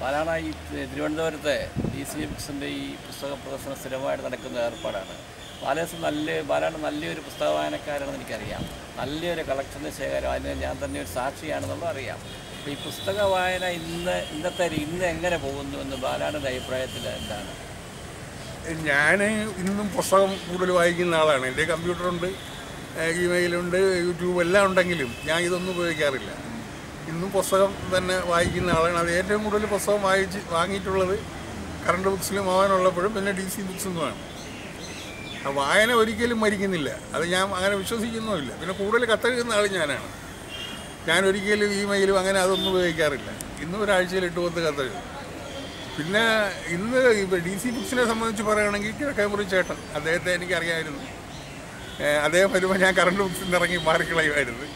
ബാലാണ് ഈ തിരുവനന്തപുരത്തെ DC ബുക്സിൻ്റെ ഈ പുസ്തക പ്രദർശനം സ്ഥിരമായിട്ട് നടക്കുന്ന ഏർപ്പാടാണ്. ബാലാണ് നല്ലൊരു പുസ്തക വായനക്കാരാണെന്ന് എനിക്കറിയാം. നല്ലൊരു കളക്ഷൻ്റെ ശേഖരം, അതിന് ഞാൻ തന്നെ ഒരു സാക്ഷിയാണെന്നുള്ളത് അറിയാം. അപ്പോൾ ഈ പുസ്തക വായന ഇന്ന് എങ്ങനെ പോകുന്നു എന്ന് ബാലായുടെ അഭിപ്രായത്തിൽ എന്താണ്? ഞാൻ ഇന്നും പുസ്തകം കൂടുതൽ വായിക്കുന്ന ആളാണ്. എൻ്റെ കമ്പ്യൂട്ടറുണ്ട്, ഇമെയിലുണ്ട്, യൂട്യൂബ് എല്ലാം ഉണ്ടെങ്കിലും ഞാൻ ഇതൊന്നും ഉപയോഗിക്കാറില്ല. ഇന്നും പുസ്തകം തന്നെ വായിക്കുന്ന ആളാണ്. അത് ഏറ്റവും കൂടുതൽ പുസ്തകം വാങ്ങിയിട്ടുള്ളത് കറണ്ട് ബുക്സിലും ആവാനുള്ളപ്പോഴും പിന്നെ DC ബുക്സൊന്നുമാണ്. വായന ഒരിക്കലും മരിക്കുന്നില്ല, അത് ഞാൻ അങ്ങനെ വിശ്വസിക്കുന്നുമില്ല. പിന്നെ കൂടുതൽ കത്തെഴുതുന്ന ആൾ ഞാനാണ്. ഞാൻ ഒരിക്കലും ഇമെയിലും അങ്ങനെ അതൊന്നും ഉപയോഗിക്കാറില്ല. ഇന്നും ഒരാഴ്ചയിൽ 8-10 കത്തെഴുതും. പിന്നെ ഇന്ന് DC ബുക്സിനെ സംബന്ധിച്ച് പറയുകയാണെങ്കിൽ കിഴക്കേമുറി ചേട്ടൻ, അദ്ദേഹത്തെ എനിക്കറിയാമായിരുന്നു. അദ്ദേഹം വരുമ്പോൾ ഞാൻ കറണ്ട് ബുക്സിൽ നിന്ന് ഇറങ്ങി മാറിക്കളയുമായിരുന്നു.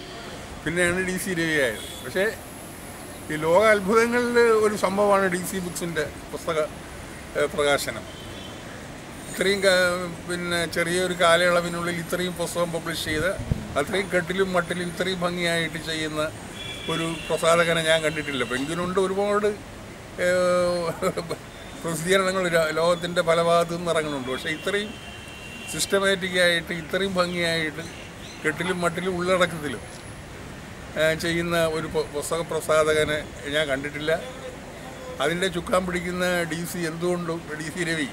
പിന്നെയാണ് DC രവി ആയത്. പക്ഷേ ഈ ലോക അത്ഭുതങ്ങളിൽ ഒരു സംഭവമാണ് DC ബുക്സിൻ്റെ പുസ്തക പ്രകാശനം. ഇത്രയും പിന്നെ ചെറിയൊരു കാലയളവിനുള്ളിൽ ഇത്രയും പുസ്തകം പബ്ലിഷ് ചെയ്ത് അത്രയും കെട്ടിലും മട്ടിലും ഇത്രയും ഭംഗിയായിട്ട് ചെയ്യുന്ന ഒരു പ്രസാധകനെ ഞാൻ കണ്ടിട്ടില്ല. പെൻഗ്വിനുണ്ട്, ഒരുപാട് പ്രസിദ്ധീകരണങ്ങൾ ലോകത്തിൻ്റെ പല ഭാഗത്തു നിന്ന് ഇറങ്ങുന്നുണ്ട്. പക്ഷേ ഇത്രയും സിസ്റ്റമാറ്റിക്കായിട്ട് ഇത്രയും ഭംഗിയായിട്ട് കെട്ടിലും മട്ടിലും ഉള്ളടക്കത്തിലും ചെയ്യുന്ന ഒരു പുസ്തക പ്രസാധകനെ ഞാൻ കണ്ടിട്ടില്ല. അതിൻ്റെ ചുക്കാൻ പിടിക്കുന്ന DC രവി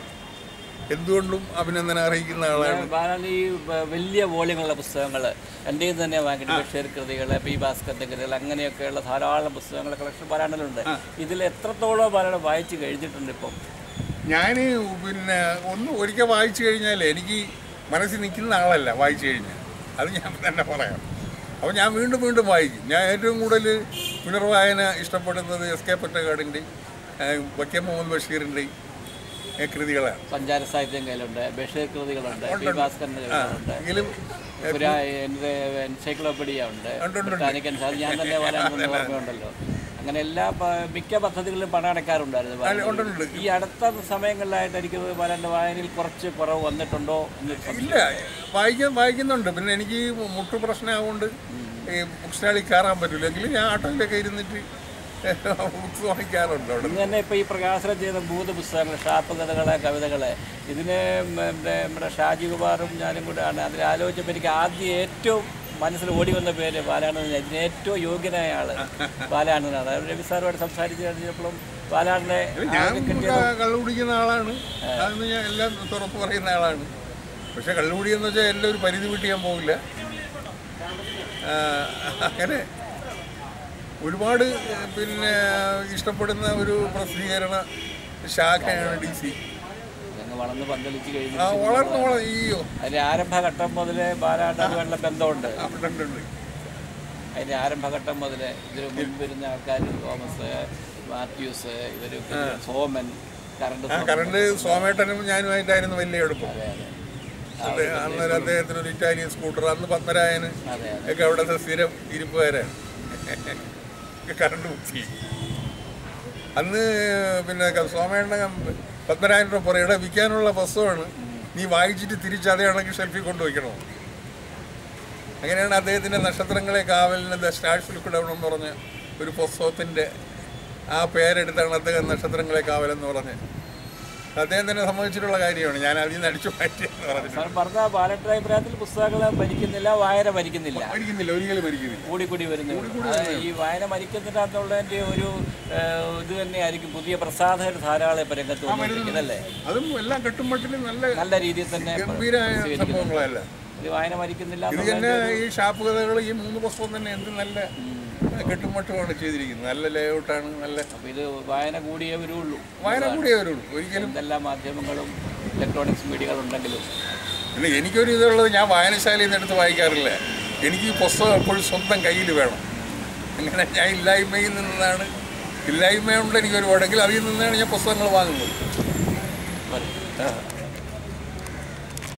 എന്തുകൊണ്ടും അഭിനന്ദനം അറിയിക്കുന്ന ആളാണ്. ബാലാണ് ഈ വലിയ വോളിയങ്ങളുള്ള പുസ്തകങ്ങൾ എൻ്റെയും തന്നെ വാങ്ങിയിട്ട് ബഷീർ കൃതികൾ, P. ഭാസ്കറിൻ്റെ കൃതികൾ, അങ്ങനെയൊക്കെയുള്ള ധാരാളം പുസ്തകങ്ങൾ കളക്ഷൻ ബാലാണ്ടിലുണ്ട്. ഇതിൽ എത്രത്തോളം ബാലാണ് വായിച്ച് കഴിഞ്ഞിട്ടുണ്ട്? ഇപ്പം ഞാൻ പിന്നെ ഒരിക്കൽ വായിച്ചു കഴിഞ്ഞാൽ എനിക്ക് മനസ്സിൽ നിൽക്കുന്ന ആളല്ല വായിച്ചു കഴിഞ്ഞാൽ, അത് ഞാൻ തന്നെ പറയാം. അപ്പോൾ ഞാൻ വീണ്ടും വായിക്കും. ഞാൻ ഏറ്റവും കൂടുതൽ പുനർവായന ഇഷ്ടപ്പെടുന്നത് SK പൊറ്റക്കാടിൻ്റെ, വൈക്കം മുഹമ്മദ് ബഷീറിൻ്റെ കൃതികളാണ്. സഞ്ചാര സാഹിത്യം കയ്യിലുണ്ട്, ബഷീർ കൃതികളുണ്ട്, P. ഭാസ്കറിൻ്റെ കൃതികളുണ്ട്, എൻസൈക്ലോപീഡിയ ഉണ്ട്, ഞാൻ തന്നെ ബാലാണ്ട് ഓർമ്മയുണ്ടല്ലോ. അങ്ങനെ മിക്ക പദ്ധതികളിലും പണം അടയ്ക്കാറുണ്ടായിരുന്നു. ഈ അടുത്ത സമയങ്ങളിലായിട്ട് എനിക്ക് ബാലാൻ്റെ വായനയിൽ കുറച്ച് കുറവ് വന്നിട്ടുണ്ടോ? ഇല്ല, വായിക്കുന്നുണ്ട്. പിന്നെ എനിക്ക് മുട്ടു പ്രശ്നമാകൊണ്ട് ഈ ബുക്ക് സ്റ്റാളിൽ കയറാൻ പറ്റില്ല. എങ്കിലും ഞാൻ ആട്ടോയിലൊക്കെ ഇരുന്നിട്ട് ബുക്സ് വായിക്കാറുണ്ട്. ഇന്ന് തന്നെ ഇപ്പോൾ ഈ പ്രകാശനം ചെയ്ത 3 പുസ്തകങ്ങൾ, ഷാപ്പ് കഥകളെ, കവിതകളെ, ഇതിന് നമ്മുടെ ഷാജി കുമാറും ഞാനും കൂടെ ആണ് അതിൽ ആലോചിച്ചപ്പോൾ എനിക്ക് ആദ്യം ഏറ്റവും മനസ്സിൽ ഓടി വന്ന പേര് ബാലാണെന്ന്. ഇതിന് ഏറ്റവും യോഗ്യനായ ആള് ബാലാണെന്നാണ്. രവി സാറുമായിട്ട് സംസാരിച്ച് കഴിഞ്ഞപ്പോഴും ബാലാടിനെ കള്ളുകുടിക്കുന്ന ആളാണ്, അതെന്ന് ഞാൻ എല്ലാം തുറപ്പ് പറയുന്ന ആളാണ്. പക്ഷെ കള്ളുകുടിയെന്ന് വെച്ചാൽ എല്ലാം ഒരു പരിധി വിട്ട് ഞാൻ പോകില്ല. അങ്ങനെ ഒരുപാട് പിന്നെ ഇഷ്ടപ്പെടുന്ന ഒരു പ്രസിദ്ധീകരണ ശാഖയാണ് DC. വളർന്ന് പന്തലിച്ച് കഴിഞ്ഞു. അതിന്റെ ആരംഭഘട്ടം മുതലേ ബാലാണ്ടുമായിട്ടുള്ള ബന്ധമുണ്ട്. അതിന്റെ ആരംഭഘട്ടം മുതലേ ഇതിന് മുൻപ് വരുന്ന ആൾക്കാർ, തോമസ്, മാത്യൂസ്, ഇവർ, സോമൻ, കറണ്ട് സോമേട്ടനും ഞാനുമായിട്ടായിരുന്നു വലിയ എടുപ്പം. അന്നേരം അദ്ദേഹത്തിന് ഒരു ഇറ്റാലിയൻ സ്കൂട്ടർ, അന്ന് പത്മരായന് ഒക്കെ അവിടുത്തെ സ്ഥിരം ഇരിപ്പുകാരാണ് കറണ്ട് ബുക്ക്. അന്ന് പിന്നെ സോമേട്ടനെ പത്മരായൻ്റെ പുറയുടെ വിൽക്കാനുള്ള പുസ്തകമാണ്, നീ വായിച്ചിട്ട് തിരിച്ചതേ ആണെങ്കിൽ ഷെൽഫിൽ കൊണ്ടുവയ്ക്കണം. അങ്ങനെയാണ് അദ്ദേഹത്തിൻ്റെ നക്ഷത്രങ്ങളെ കാവലിന് ദ സ്റ്റാർസ് ലുക്ക് ഡൗൺ എന്ന് പറഞ്ഞ ഒരു പുസ്തകത്തിൻ്റെ ആ പേരെടുത്താണ് അദ്ദേഹം നക്ഷത്രങ്ങളെ കാവലെന്ന് പറഞ്ഞ് അദ്ദേഹം തന്നെ സംബന്ധിച്ചിട്ടുള്ള കാര്യമാണ്. ഞാൻ അതിൽ നിന്ന് അടിച്ചു മാറ്റിയെന്ന് പറഞ്ഞു. ബാലന്റെ അഭിപ്രായത്തിൽ പുസ്തകങ്ങൾ മരിക്കുന്നില്ല, വായന മരിക്കുന്നില്ല, ഒരിക്കലും മരിക്കുന്നില്ല, കൂടിക്കൂടി വരുന്നു. ഈ വായന മരിക്കുന്നില്ലാന്നുള്ളതിൻ്റെ ഒരു ഇത് തന്നെയായിരിക്കും പുതിയ പ്രസാധകർ ധാരാളം ഇപ്പം രംഗത്ത് വന്നിരിക്കുന്നതല്ലേ. അതും എല്ലാം കെട്ടുമട്ടിലും നല്ല രീതിയിൽ തന്നെ ഗംഭീരമായ സംഭവങ്ങളല്ല. ഇത് വായന മരിക്കുന്നില്ല. ഇത് തന്നെ ഈ ഷാപ്പ് കഥകൾ, ഈ 3 പുസ്തകം തന്നെ എന്ത് നല്ല കെട്ടുമട്ടുമാണ് ചെയ്തിരിക്കുന്നത്. നല്ല ലേഔട്ടാണ്. നല്ല ഇത് വായന കൂടിയേ വരുള്ളൂ. ഒരിക്കലും എല്ലാ മാധ്യമങ്ങളും ഇലക്ട്രോണിക്സ് മീഡിയകളുണ്ടെങ്കിലും പിന്നെ എനിക്കൊരു ഇതുള്ളത്, ഞാൻ വായനശാലയിൽ നിന്ന് എടുത്ത് വായിക്കാറില്ല. എനിക്ക് ഈ പുസ്തകം എപ്പോഴും സ്വന്തം കയ്യിൽ വേണം. അങ്ങനെ ഞാൻ ഇല്ലായ്മയുണ്ട് എനിക്കൊരുപാടെങ്കിൽ അതിൽ നിന്നാണ് ഞാൻ പുസ്തകങ്ങൾ വാങ്ങുന്നത്.